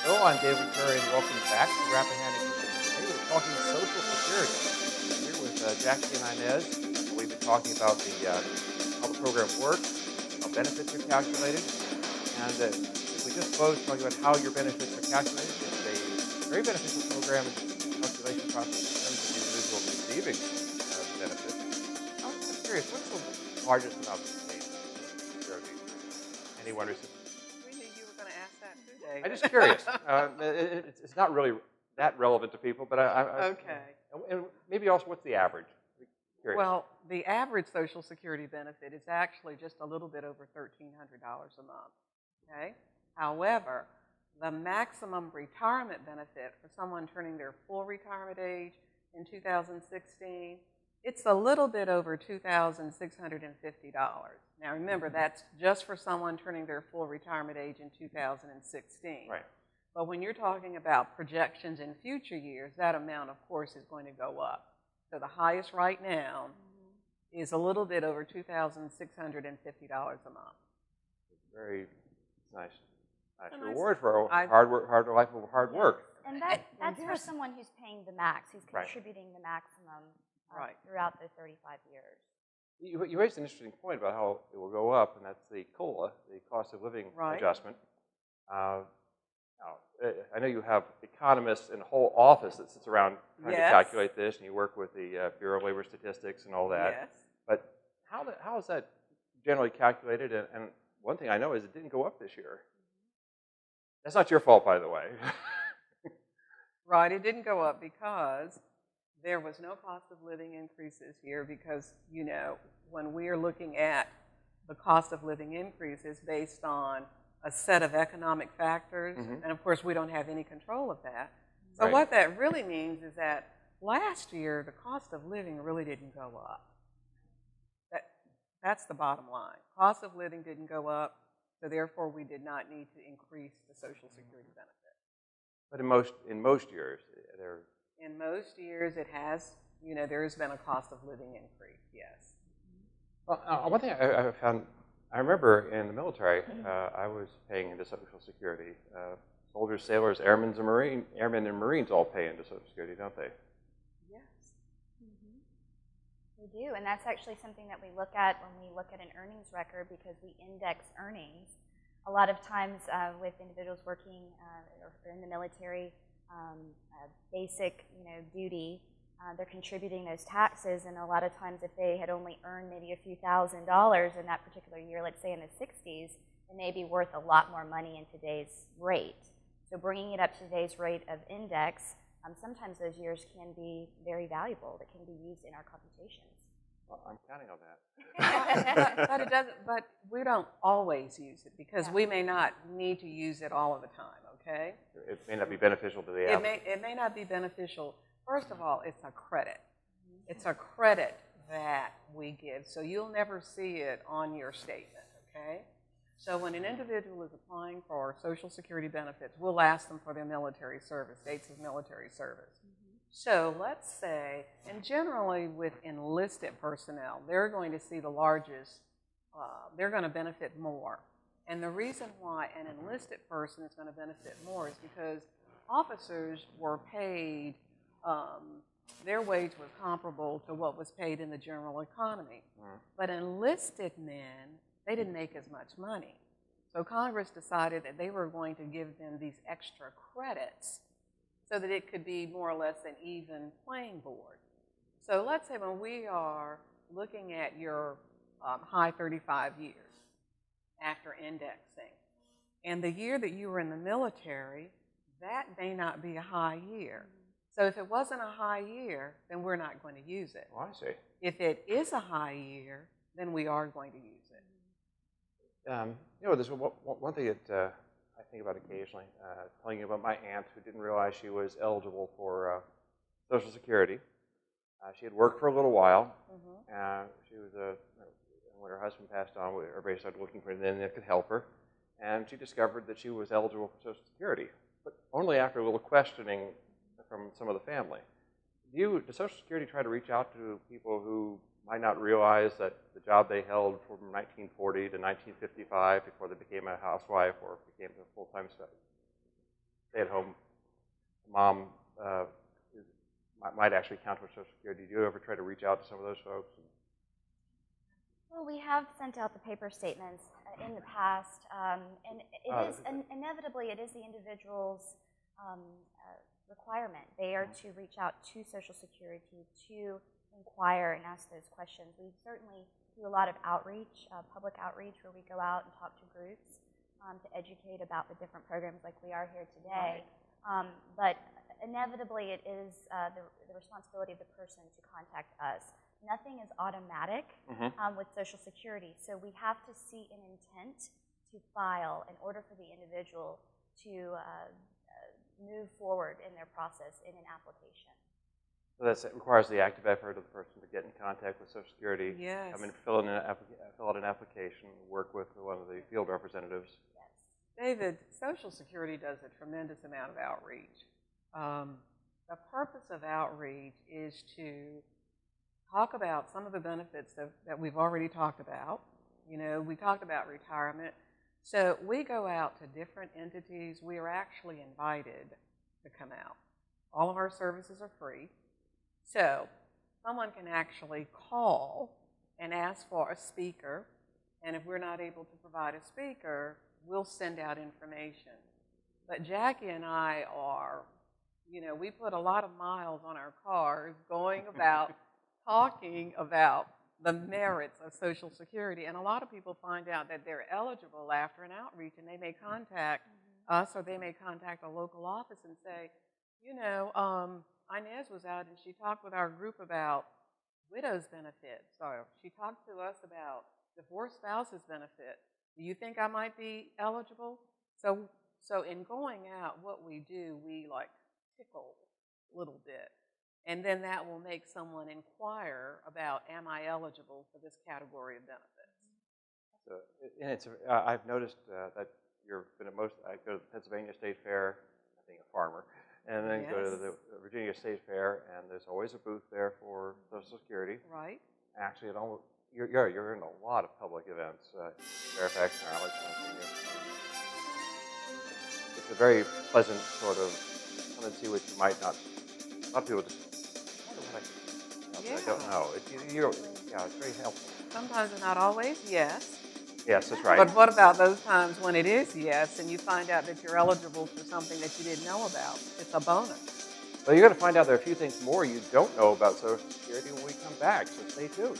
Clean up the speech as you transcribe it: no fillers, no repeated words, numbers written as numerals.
Hello, I'm David Curry, and welcome back to Rappahannock. Today we're talking Social Security. I'm here with Jackie and Inez. We've been talking about how the program works, how benefits are calculated, and we just closed talking about how your benefits are calculated. It's a very beneficial program in the calculation process in terms of the individual receiving benefits. I'm just curious, what's the largest amount that's paid in Social Security? Anyone See, receive? we knew you were going to ask that too, I'm David. just curious. It's not really that relevant to people, but Okay. and maybe also what's the average? Curious. Well, the average Social Security benefit is actually just a little bit over $1,300 a month. Okay. However, the maximum retirement benefit for someone turning their full retirement age in 2016, it's a little bit over $2,650. Now remember, that's just for someone turning their full retirement age in 2016. Right. But when you're talking about projections in future years, that amount, of course, is going to go up. So the highest right now is a little bit over $2,650 a month. Very nice. Nice And reward for hard work, hard life of hard work. And that's for someone who's paying the max, who's Right. contributing the maximum Right. throughout the 35 years. You raised an interesting point about how it will go up, and that's the COLA, the cost of living Right. adjustment. Now, I know you have economists in a whole office that sits around trying to Yes. calculate this, and you work with the Bureau of Labor Statistics and all that. Yes. But how is that generally calculated? And one thing I know is it didn't go up this year. That's not your fault, by the way. Right, it didn't go up because there was no cost of living increases here because, you know, when we are looking at the cost of living increases based on a set of economic factors, and of course we don't have any control of that. So Right. what that really means is that last year the cost of living really didn't go up. That's the bottom line. Cost of living didn't go up, so therefore we did not need to increase the Social Security benefit. But in most years, there. In most years, it has, you know, there has been a cost of living increase, yes. Well, one thing I found, I remember in the military, I was paying into Social Security. Soldiers, sailors, airmen, and Marines all pay into Social Security, don't they? Yes. We do, and that's actually something that we look at when we look at an earnings record because we index earnings. A lot of times with individuals working or in the military, basic duty, they're contributing those taxes, and a lot of times if they had only earned maybe a few $1,000s in that particular year, let's say in the 60s, it may be worth a lot more money in today's rate. So bringing it up to today's rate of index, sometimes those years can be very valuable that can be used in our computations. Well, I'm counting on that. But it doesn't. But we don't always use it because we may not need to use it all of the time. Okay. It may not be beneficial to the average. It may not be beneficial. First of all, it's a credit. It's a credit that we give, so you'll never see it on your statement. Okay. So when an individual is applying for Social Security benefits, we'll ask them for their military service, dates of military service. So let's say, and generally with enlisted personnel, they're going to see the largest, they're going to benefit more. And the reason why an enlisted person is going to benefit more is because officers were paid, their wage was comparable to what was paid in the general economy. But enlisted men, they didn't make as much money. So Congress decided that they were going to give them these extra credits so that it could be more or less an even playing board. So let's say when we are looking at your high 35 years after indexing, and the year that you were in the military, that may not be a high year. So if it wasn't a high year, then we're not going to use it. Oh, I see. If it is a high year, then we are going to use it. There's one thing that I think about occasionally, telling you about my aunt who didn't realize she was eligible for Social Security. She had worked for a little while. She was when her husband passed on, everybody started looking for anything that could help her. And she discovered that she was eligible for Social Security, but only after a little questioning from some of the family. Does Social Security try to reach out to people who might not realize that the job they held from 1940 to 1955 before they became a housewife or became a full-time stay-at-home mom might actually count towards Social Security. Do you ever try to reach out to some of those folks? Well, we have sent out the paper statements in the past, and it is inevitably it is the individual's requirement. They are to reach out to Social Security to inquire and ask those questions. We certainly do a lot of outreach, public outreach, where we go out and talk to groups to educate about the different programs like we are here today. Right. But inevitably, it is the responsibility of the person to contact us. Nothing is automatic with Social Security, so we have to see an intent to file in order for the individual to move forward in their process in an application. So that requires the active effort of the person to get in contact with Social Security, Yes. come and fill out an application, work with one of the field representatives. Yes. David, Social Security does a tremendous amount of outreach. The purpose of outreach is to talk about some of the benefits that we've already talked about. You know, we talked about retirement. So we go out to different entities. We are actually invited to come out. All of our services are free. So someone can actually call and ask for a speaker. And if we're not able to provide a speaker, we'll send out information. But Jackie and I are, you know, we put a lot of miles on our cars going about talking about the merits of Social Security. And a lot of people find out that they're eligible after an outreach, and they may contact us, or they may contact a local office and say, you know, Inez was out and she talked with our group about widow's benefits, or she talked to us about divorced spouses benefit. Do you think I might be eligible? So in going out, what we do, we like tickle a little bit. And then that will make someone inquire about, am I eligible for this category of benefits? So, and it's I've noticed that you've been at I go to the Pennsylvania State Fair, being a farmer, and then go to the Virginia State Fair, and there's always a booth there for Social Security. Right. Actually, you're in a lot of public events, Fairfax and Arlington. It's a very pleasant sort of come and see what you might not. A lot of people just. I don't know. It's very helpful. Sometimes and not always, yes. Yes, that's right. But what about those times when it is yes, and you find out that you're eligible for something that you didn't know about? It's a bonus. Well, you're going to find out there are a few things more you don't know about Social Security when we come back, so stay tuned.